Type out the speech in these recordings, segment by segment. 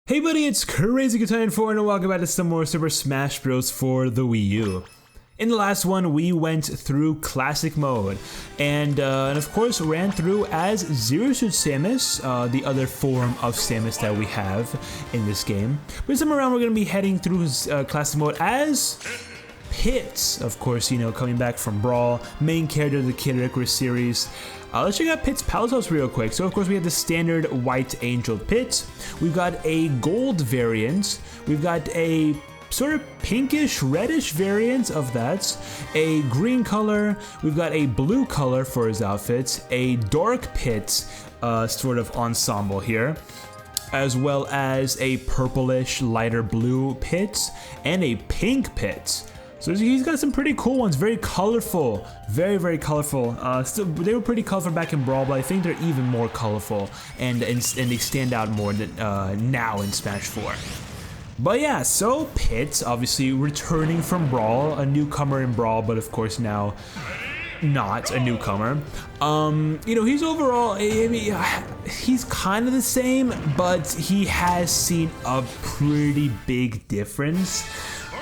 Hey buddy, it's Crazy Guitar 4 and welcome back to some more Super Smash Bros. For the Wii U. In the last one, we went through Classic mode, and of course ran through as Zero Suit Samus, the other form of Samus that we have in this game. But this time around, we're going to be heading through Classic mode as Pitts, of course, you know, coming back from Brawl, main character of the Kid Icarus series. Let's check out Pitts' Palace House real quick. So, of course, we have the standard white angel Pit. We've got a gold variant. We've got a sort of pinkish, reddish variant of that. A green color. We've got a blue color for his outfit. A dark Pit sort of ensemble here, as well as a purplish, lighter blue Pit and a pink Pit. So he's got some pretty cool ones, very colorful, very colorful. Still, they were pretty colorful back in Brawl, but I think they're even more colorful, and they stand out more than now in Smash 4. But yeah, so Pitts obviously returning from Brawl, a newcomer in Brawl, but of course now not a newcomer. You know, he's overall, I mean, he's kind of the same, but he has seen a pretty big difference.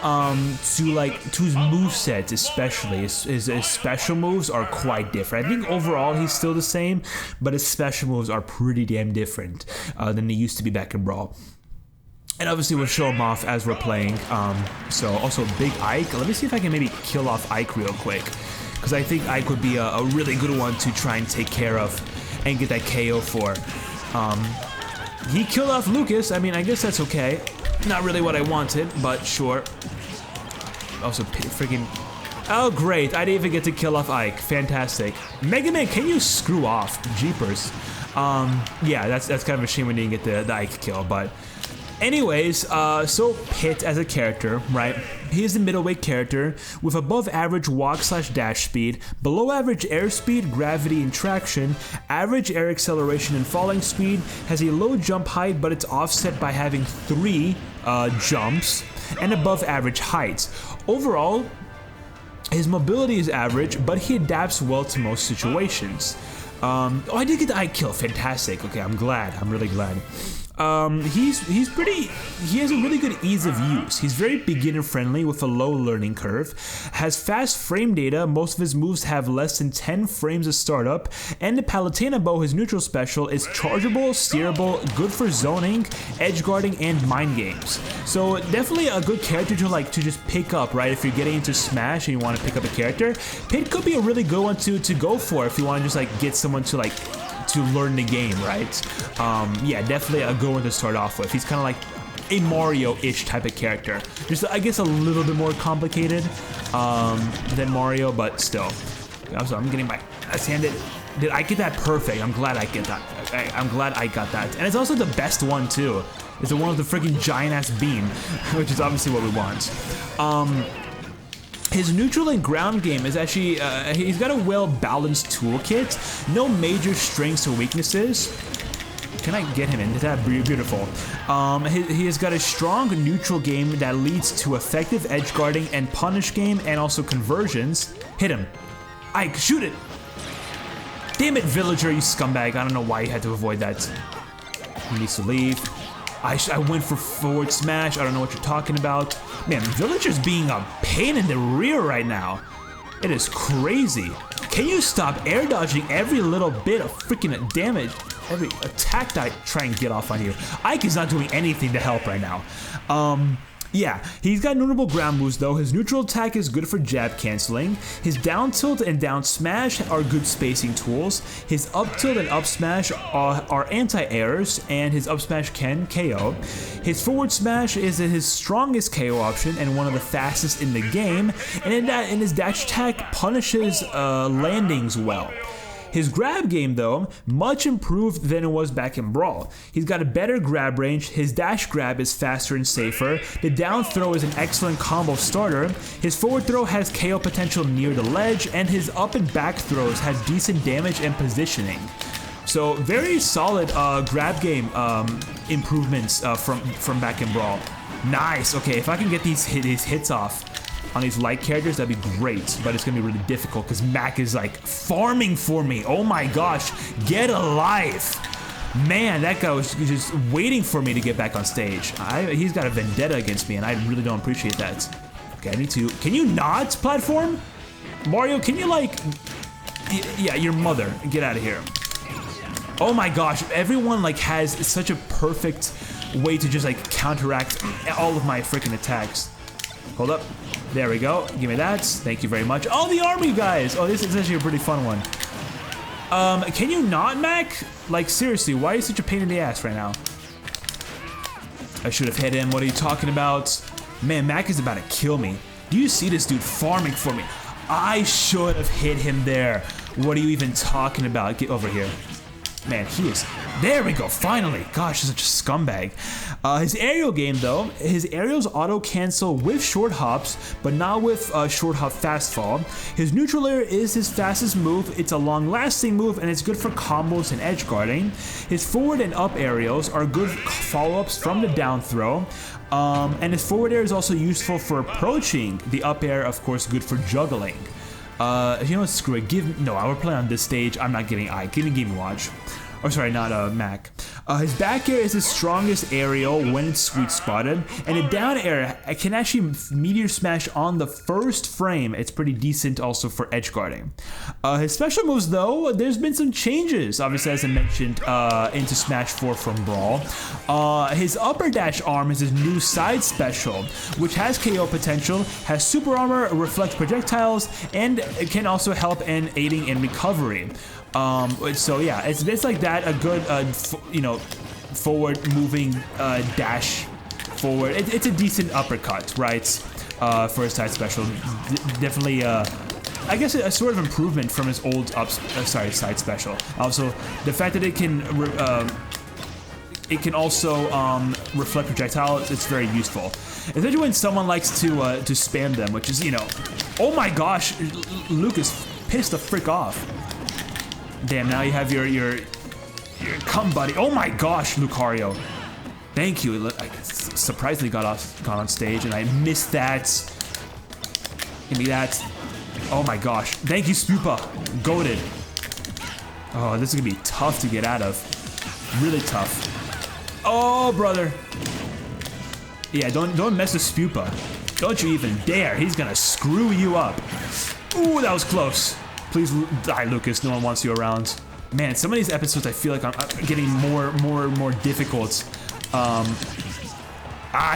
To his moveset, especially his special moves are quite different. I think overall he's still the same, but his special moves are pretty damn different than they used to be back in Brawl. And obviously we'll show him off as we're playing. So also Big Ike. Let me see if I can maybe kill off Ike real quick, because I think Ike would be a really good one to try and take care of and get that KO for. He killed off Lucas. I mean, I guess that's okay. Not really what I wanted, but sure. Also, freaking... Oh, great. I didn't even get to kill off Ike. Fantastic. Mega Man, can you screw off? Jeepers. Yeah, that's kind of a shame we didn't get the Ike kill, but... Anyways, so Pit as a character, right? He is the middleweight character with above average walk/dash speed, below average airspeed, gravity, and traction, average air acceleration and falling speed, has a low jump height but it's offset by having 3 jumps, and above average height. Overall, his mobility is average, but he adapts well to most situations. Oh, I did get the Ike kill. Fantastic. Okay, I'm glad. I'm really glad. He has a really good ease of use. He's very beginner friendly with a low learning curve, has fast frame data, most of his moves have less than 10 frames of startup, and the Palutena Bow, his neutral special, is chargeable, steerable, good for zoning, edge guarding, and mind games. So definitely a good character to just pick up, right? If you're getting into Smash and you want to pick up a character, Pit could be a really good one to go for if you want to just get someone to learn the game, right? Yeah, definitely a good one to start off with. He's kind of like a Mario-ish type of character. Just, I guess, a little bit more complicated than Mario, but still. Also, I'm getting my ass handed. Did I get that perfect? I'm glad I get that. I'm glad I got that. And it's also the best one, too. It's the one with the freaking giant-ass beam, which is obviously what we want. His neutral and ground game is actually, he's got a well-balanced toolkit, no major strengths or weaknesses. Can I get him into that? Beautiful. He has got a strong neutral game that leads to effective edge guarding and punish game, and also conversions. Hit him. Ike, shoot it! Damn it, Villager, you scumbag. I don't know why you had to avoid that. He needs to leave. I went for forward smash. I don't know what you're talking about. Man, Villager's being a pain in the rear right now. It is crazy. Can you stop air dodging every little bit of freaking damage, every attack that I try and get off on you? Ike is not doing anything to help right now. Yeah, he's got notable ground moves though. His neutral attack is good for jab canceling. His down tilt and down smash are good spacing tools. His up tilt and up smash are anti-airs, and his up smash can KO. His forward smash is his strongest KO option and one of the fastest in the game, and in his dash attack punishes landings well. His grab game, though, much improved than it was back in Brawl. He's got a better grab range, his dash grab is faster and safer, the down throw is an excellent combo starter, his forward throw has KO potential near the ledge, and his up and back throws have decent damage and positioning. So very solid grab game improvements from back in Brawl. Nice, okay, if I can get these hits off on these light characters, that'd be great, but it's gonna be really difficult because Mac is farming for me. Oh my gosh, get a life. Man, that guy was just waiting for me to get back on stage. He's got a vendetta against me, and I really don't appreciate that. Okay, I need to... Can you not platform? Mario, can you, like... Yeah, your mother. Get out of here. Oh my gosh, everyone, like, has such a perfect way to just, like, counteract all of my freaking attacks. Hold up. There we go. Give me that. Thank you very much. Oh, the army guys! Oh, this is actually a pretty fun one. Can you not, Mac? Like, seriously, why are you such a pain in the ass right now? I should have hit him. What are you talking about? Man, Mac is about to kill me. Do you see this dude farming for me? I should have hit him there. What are you even talking about? Get over here. Man, he is... There we go, finally! Gosh, he's such a scumbag. His aerial game, though, his aerials auto-cancel with short hops, but not with short hop fast fall. His neutral air is his fastest move. It's a long-lasting move, and it's good for combos and edge guarding. His forward and up aerials are good follow-ups from the down throw. And his forward air is also useful for approaching. The up air, of course, good for juggling. You know what, screw it, no, I will play on this stage, I'm not getting give me Game & Watch. Oh, sorry, not Mac. His back air is his strongest aerial when it's sweet spotted, and a down air can actually meteor smash on the first frame. It's pretty decent also for edge guarding. His special moves, though, there's been some changes, obviously, as I mentioned, into Smash 4 from Brawl. His upper dash arm is his new side special, which has KO potential, has super armor, reflects projectiles, and it can also help in aiding in recovery. So yeah, it's like that, a good, you know, forward moving dash forward. It's a decent uppercut, right? For a side special, definitely. I guess a sort of improvement from his old side special. Also, the fact that it can also reflect projectiles, it's very useful. Especially when someone likes to spam them, which is, you know, oh my gosh, Lucas pissed the frick off. Damn, now you have your cum buddy. Oh my gosh, Lucario. Thank you. I surprisingly got on stage and I missed that. Give me that. Oh my gosh. Thank you, Spupa. Goated. Oh, this is gonna be tough to get out of. Really tough. Oh, brother. Yeah, don't mess with Spupa. Don't you even dare. He's gonna screw you up. Ooh, that was close. Please die, Lucas. No one wants you around. Man, some of these episodes I feel like I'm getting more difficult.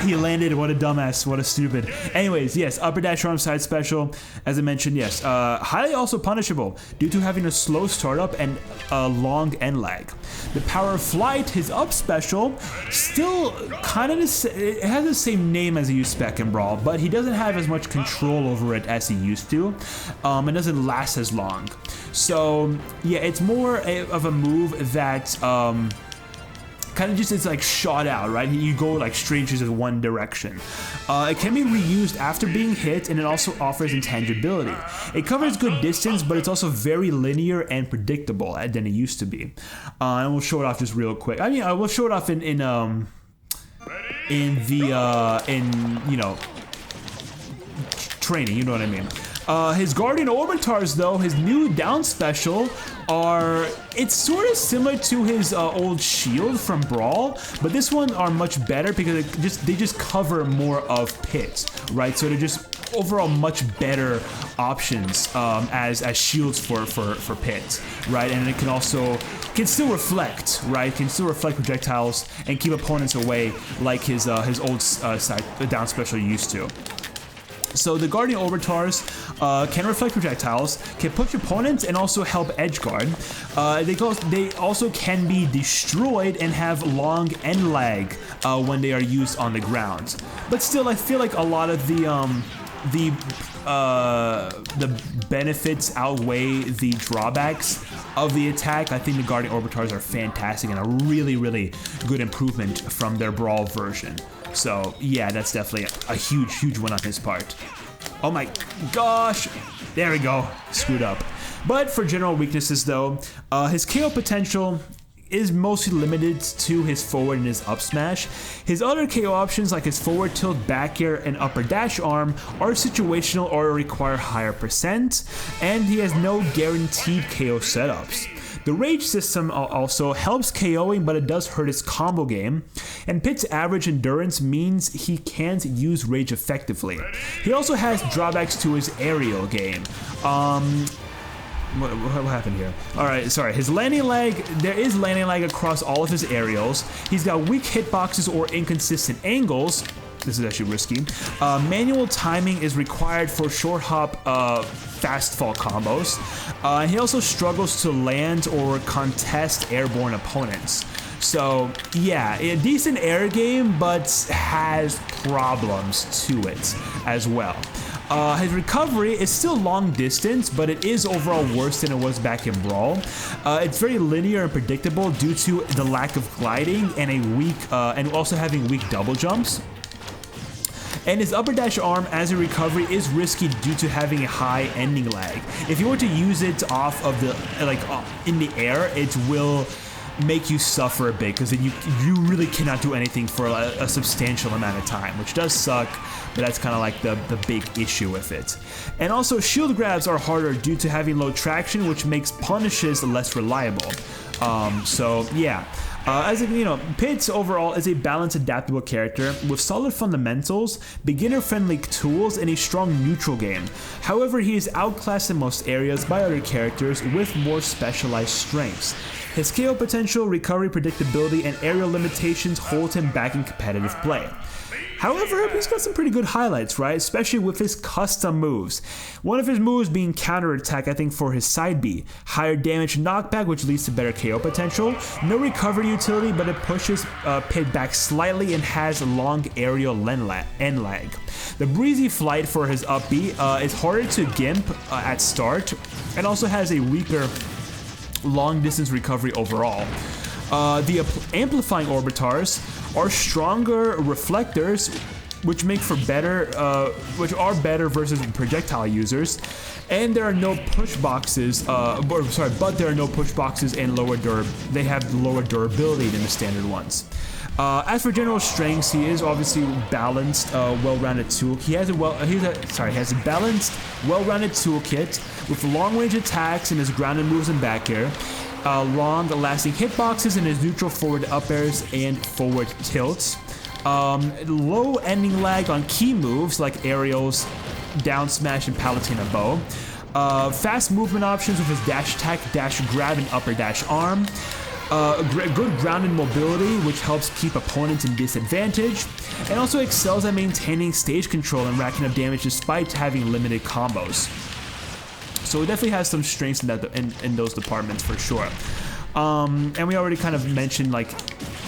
He landed. What a dumbass. What a stupid. Anyways, yes, upper dash arm side special. As I mentioned, yes. Highly also punishable due to having a slow startup and a long end lag. The power of flight, his up special, still kind of it has the same name as he used spec in Brawl, but he doesn't have as much control over it as he used to. It doesn't last as long. So yeah, it's more of a move that kind of just it's like shot out, right? You go like straight into just one direction. It can be reused after being hit, and it also offers intangibility. It covers good distance, but it's also very linear and predictable than it used to be. And we'll show it off just real quick. I mean, I will show it off in you know, training. You know what I mean? His Guardian Orbitars, though, his new down special it's sort of similar to his old shield from Brawl, but this one are much better because they just cover more of Pit, right? So they're just overall much better options as shields for Pit, right? And it can still reflect, right? Can still reflect projectiles and keep opponents away like his old side down special used to. So the Guardian Orbitars can reflect projectiles, can push opponents, and also help edge guard. They also can be destroyed and have long end lag when they are used on the ground. But still, I feel like a lot of the benefits outweigh the drawbacks of the attack. I think the Guardian Orbitars are fantastic and a really, really good improvement from their Brawl version. So yeah, that's definitely a huge win on his part. Oh my gosh, there we go, screwed up. But for general weaknesses though, his KO potential is mostly limited to his forward and his up smash. His other KO options like his forward tilt, back air, and upper dash arm are situational or require higher percent, and he has no guaranteed KO setups. The rage system also helps KOing, but it does hurt his combo game. And Pit's average endurance means he can't use rage effectively. He also has drawbacks to his aerial game. What happened here? Alright, sorry. His landing lag, there is landing lag across all of his aerials. He's got weak hitboxes or inconsistent angles. This is actually risky. Manual timing is required for short hop fast fall combos. He also struggles to land or contest airborne opponents. So yeah, a decent air game, but has problems to it as well. His recovery is still long distance, but it is overall worse than it was back in Brawl. It's very linear and predictable due to the lack of gliding and and also having weak double jumps. And his upper dash arm as a recovery is risky due to having a high ending lag. If you were to use it off of the in the air, it will make you suffer a bit because then you really cannot do anything for a substantial amount of time, which does suck, but that's kind of like the big issue with it. And also shield grabs are harder due to having low traction, which makes punishes less reliable. So yeah. As you know, Pitts overall is a balanced, adaptable character with solid fundamentals, beginner-friendly tools, and a strong neutral game. However, he is outclassed in most areas by other characters with more specialized strengths. His KO potential, recovery predictability, and aerial limitations hold him back in competitive play. However, he's got some pretty good highlights, right? Especially with his custom moves. One of his moves being counterattack, I think, for his side B. Higher damage knockback, which leads to better KO potential. No recovery utility, but it pushes Pit back slightly and has long aerial end lag. The breezy flight for his up B is harder to gimp at start, and also has a weaker long distance recovery overall. The amplifying orbitars are stronger reflectors, which make for better, versus projectile users, and there are no push boxes. But there are no push boxes and they have lower durability than the standard ones. As for general strengths, he is obviously balanced, well-rounded tool. He has a balanced, well-rounded toolkit with long-range attacks and his grounded moves and back air. Long-lasting hitboxes in his neutral forward up airs and forward tilts. Low ending lag on key moves like aerials, down smash, and Palutena bow. Fast movement options with his dash attack, dash grab, and upper dash arm. Good grounded mobility, which helps keep opponents in disadvantage, and also excels at maintaining stage control and racking up damage despite having limited combos. So it definitely has some strengths in those departments for sure. And we already kind of mentioned like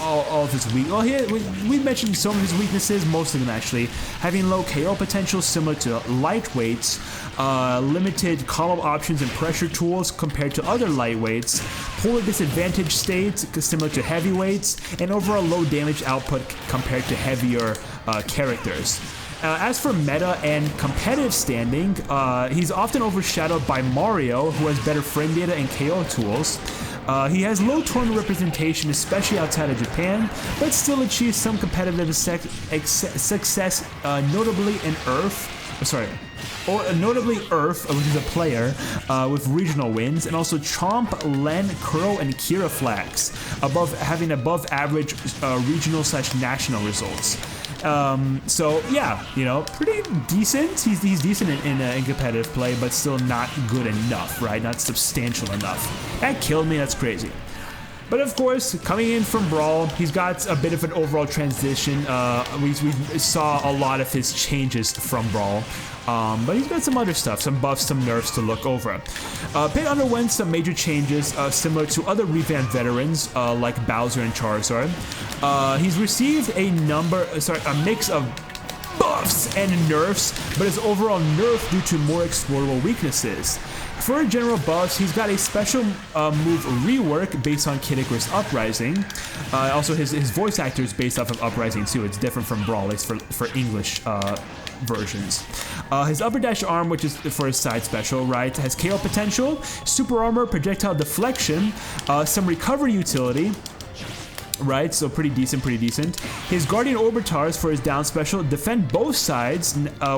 all of his we mentioned some of his weaknesses, most of them actually. Having low KO potential similar to lightweights, limited column options and pressure tools compared to other lightweights, polar disadvantage states similar to heavyweights, and overall low damage output compared to heavier characters. As for meta and competitive standing, he's often overshadowed by Mario, who has better frame data and KO tools. He has low tournament representation, especially outside of Japan, but still achieves some competitive success, notably in notably Earth, which is a player with regional wins, and also Chomp, Len, Kuro, and Kira flags, having above average regional/national results. So yeah, you know, pretty decent. He's decent in competitive play, but still not good enough, right? Not substantial enough. That killed me. That's crazy. But of course, coming in from Brawl, he's got a bit of an overall transition. We saw a lot of his changes from Brawl. But he's got some other stuff, some buffs, some nerfs to look over. Pit underwent some major changes similar to other revamped veterans like Bowser and Charizard. He's received a mix of buffs and nerfs, but his overall nerf due to more exploitable weaknesses. For general buffs, he's got a special move rework based on Kid Icarus Uprising. Also, his voice actor is based off of Uprising too. It's different from Brawl, at least for English versions. His upper dash arm, which is for his side special, right, has KO potential, super armor, projectile deflection, some recovery utility, right? So pretty decent, pretty decent. His Guardian Orbitars for his down special defend both sides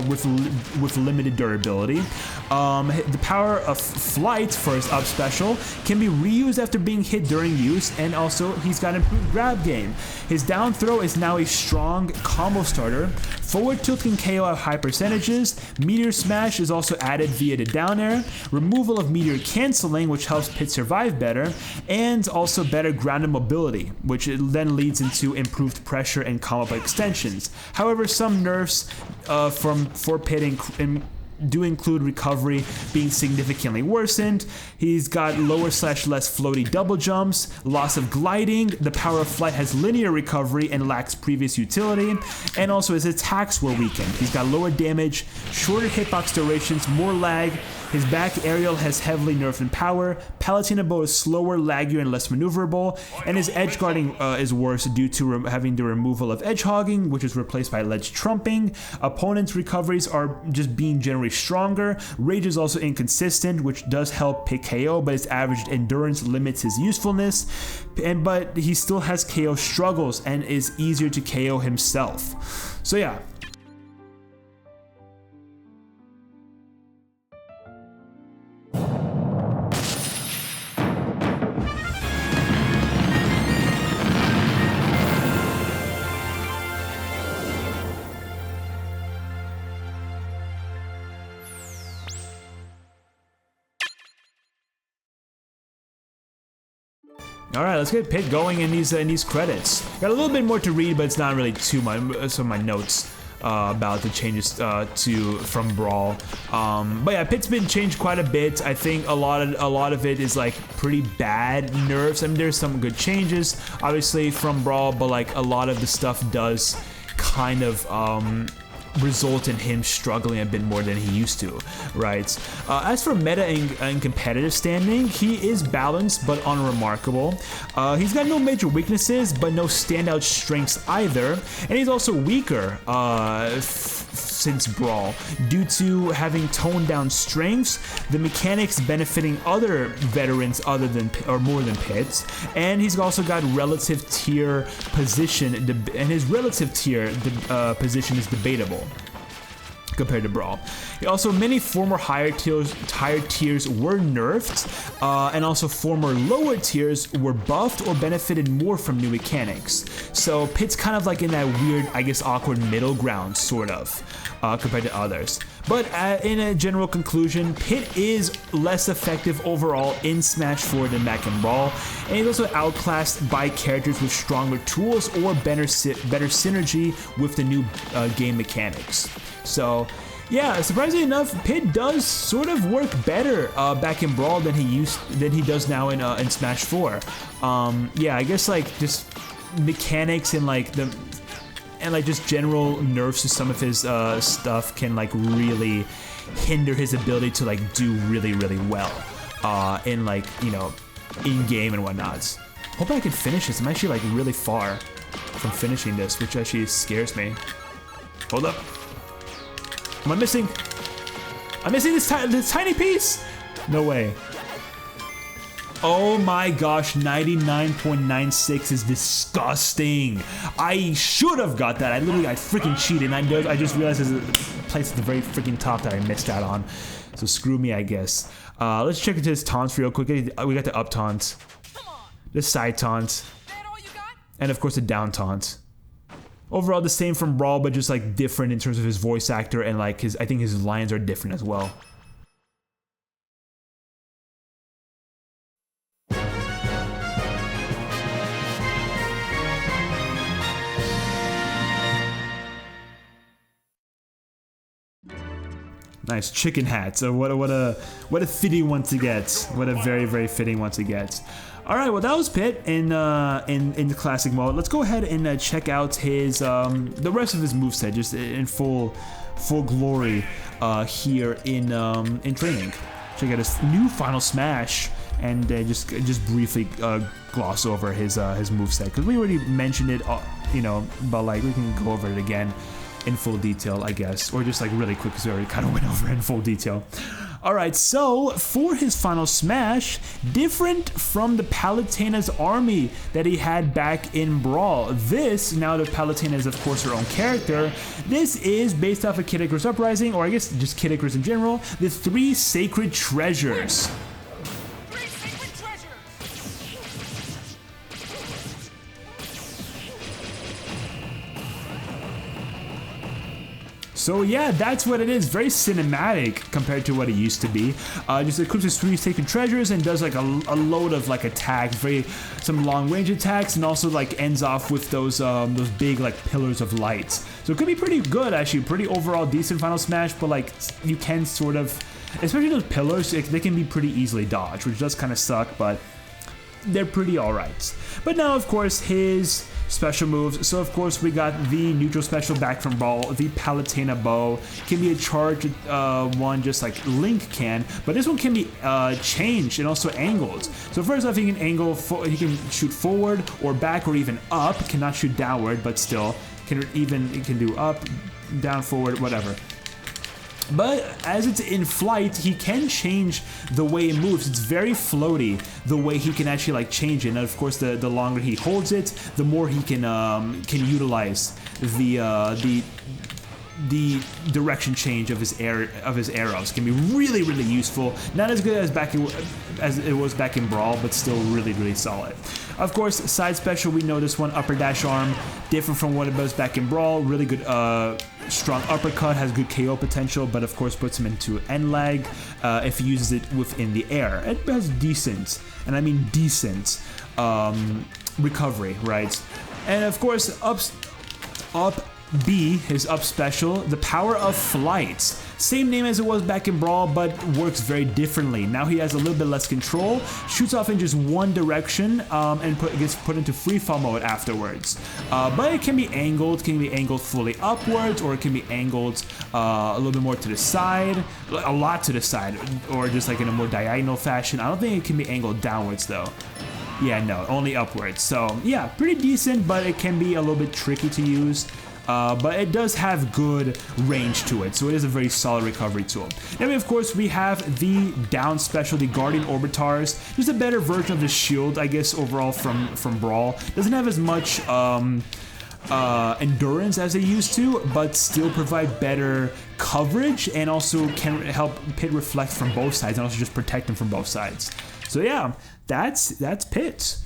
with limited durability. The power of flight for his up special can be reused after being hit during use, and also he's got improved grab game. His down throw is now a strong combo starter. Forward tilt can KO at high percentages. Meteor Smash is also added via the down air. Removal of meteor canceling, which helps Pit survive better, and also better grounded mobility, which then leads into improved pressure and combo extensions. However, some nerfs for Pit do include recovery being significantly worsened. He's got lower/less floaty double jumps, loss of gliding, the power of flight has linear recovery and lacks previous utility, and also his attacks were weakened. He's got lower damage, shorter hitbox durations, more lag. His back aerial has heavily nerfed in power, Palutena Bow is slower, laggier, and less maneuverable, and his edge guarding is worse due to having the removal of edge hogging, which is replaced by ledge trumping. Opponents' recoveries are just being generally stronger. Rage is also inconsistent, which does help pick KO, but his average endurance limits his usefulness. But he still has KO struggles and is easier to KO himself. So yeah. All right, let's get Pit going in these credits. Got a little bit more to read, but it's not really too much. Some of my notes about the changes from Brawl. But yeah, Pit's been changed quite a bit. I think a lot of it is like pretty bad nerfs. I mean, there's some good changes, obviously from Brawl, but like a lot of the stuff does kind of result in him struggling a bit more than he used to, right? As for meta and competitive standing, he is balanced but unremarkable. He's got no major weaknesses, but no standout strengths either, and he's also weaker since Brawl due to having toned down strengths, the mechanics benefiting other veterans other than or more than Pitts, and he's also got relative tier position, and his relative tier position is debatable compared to Brawl. Also, many former higher tiers were nerfed, and also former lower tiers were buffed or benefited more from new mechanics. So Pit's kind of like in that weird, I guess, awkward middle ground, sort of, compared to others. But in a general conclusion, Pit is less effective overall in Smash 4 than back in Brawl, and he's also outclassed by characters with stronger tools or better synergy with the new game mechanics. So yeah, surprisingly enough, Pit does sort of work better back in Brawl than he does now in Smash 4. Yeah, I guess like just mechanics and like just general nerfs to some of his stuff can like really hinder his ability to like do really well in like, you know, in game and whatnot. Hope I can finish this. I'm actually like really far from finishing this, which actually scares me. Hold up. Am I missing? I'm missing this tiny piece? No way. Oh my gosh, 99.96 is disgusting. I should have got that. I freaking cheated, and I just realized there's a place at the very freaking top that I missed out on. So screw me, I guess. Let's check into his taunts real quick. We got the up taunt, the side taunt, and of course the down taunt. Overall the same from Brawl, but just like different in terms of his voice actor, and like I think his lines are different as well. Nice chicken hat. So what a fitting one to get. What a very fitting one to get. All right, well that was Pit in the classic mode. Let's go ahead and check out his the rest of his moveset just in full glory here in training. Check out his new Final Smash and just briefly gloss over his moveset because we already mentioned it, you know, but like we can go over it again in full detail, I guess, or just like really quick because we already kind of went over it in full detail. Alright, so for his final smash, different from the Palutena's army that he had back in Brawl. This, now that Palutena is of course her own character, this is based off of Kid Icarus Uprising, or I guess just Kid Icarus in general, the 3 sacred treasures. So yeah, that's what it is. Very cinematic compared to what it used to be. Just equips his 3 sacred treasures and does like a load of like attacks, some long range attacks, and also like ends off with those big like pillars of light. So it could be pretty good actually, pretty overall decent final smash. But like you can sort of, especially those pillars, they can be pretty easily dodged, which does kind of suck, but they're pretty alright. But now of course his special moves. So of course we got the neutral special back from Brawl, the Palutena bow. Can be a charged one just like Link can, but this one can be changed and also angled. So first off, he can angle, he can shoot forward or back or even up. Cannot shoot downward, but still it can do up, down, forward, whatever. But as it's in flight, he can change the way it moves. It's very floaty, the way he can actually like change it. And of course, the longer he holds it, the more he can utilize the direction change of his arrows. Can be really useful. Not as good as it was back in Brawl, but still really solid. Of course, side special, we know this one, upper dash arm, different from what it was back in Brawl. Really good strong uppercut, has good KO potential, but of course puts him into end lag if he uses it within the air. It has decent, and I mean decent, recovery, right? And of course, up B, his up special, the power of flight. Same name as it was back in Brawl, but works very differently. Now he has a little bit less control, shoots off in just one direction, and gets put into free fall mode afterwards. But it can be angled fully upwards, or it can be angled a little bit more to the side, a lot to the side, or just like in a more diagonal fashion. I don't think it can be angled downwards though. Yeah, no, only upwards. So yeah, pretty decent, but it can be a little bit tricky to use. But it does have good range to it, so it is a very solid recovery tool. Then of course we have the down special, the Guardian Orbitars. Just a better version of the shield, I guess, overall from Brawl. Doesn't have as much endurance as they used to, but still provide better coverage, and also can help Pit reflect from both sides, and also just protect him from both sides. So yeah, that's Pit.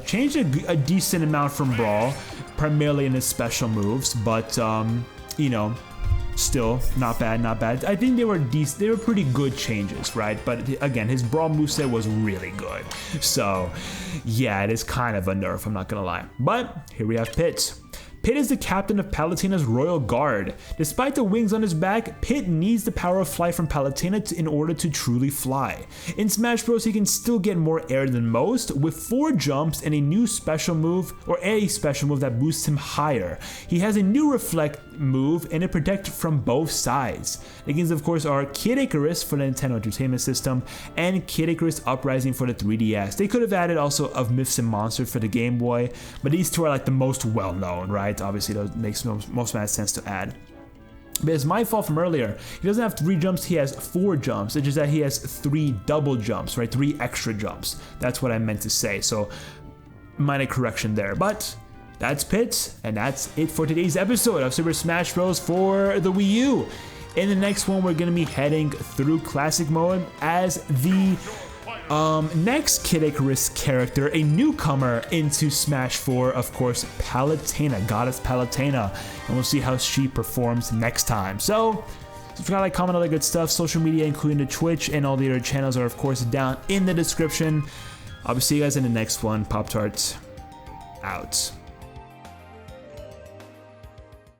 Changed a decent amount from Brawl, primarily in his special moves, but you know, still not bad. I think they were pretty good changes, right? But again, his Brawl moveset was really good, so yeah, it is kind of a nerf, I'm not gonna lie. But here we have Pit. Pit is the captain of Palutena's Royal Guard. Despite the wings on his back, Pit needs the power of flight from Palutena in order to truly fly. In Smash Bros, he can still get more air than most, with 4 jumps and a new special move, or a special move that boosts him higher. He has a new Reflect move, and it protects from both sides. The games, of course, are Kid Icarus for the Nintendo Entertainment System, and Kid Icarus Uprising for the 3DS. They could have added also of Myths and Monsters for the Game Boy, but these two are like the most well-known, right? Obviously, that makes most sense to add. But it's my fault from earlier. He doesn't have 3 jumps, he has 4 jumps. It's just that he has 3 double jumps, right? 3 extra jumps. That's what I meant to say. So, minor correction there. But that's Pit, and that's it for today's episode of Super Smash Bros. For the Wii U. In the next one, we're going to be heading through Classic Mode as the next Kid Icarus character, a newcomer into Smash 4, of course, Palutena, Goddess Palutena, and we'll see how she performs next time. So, subscribe, like, comment, all that good stuff. Social media, including the Twitch, and all the other channels are, of course, down in the description. I'll see you guys in the next one. Pop-Tart, out.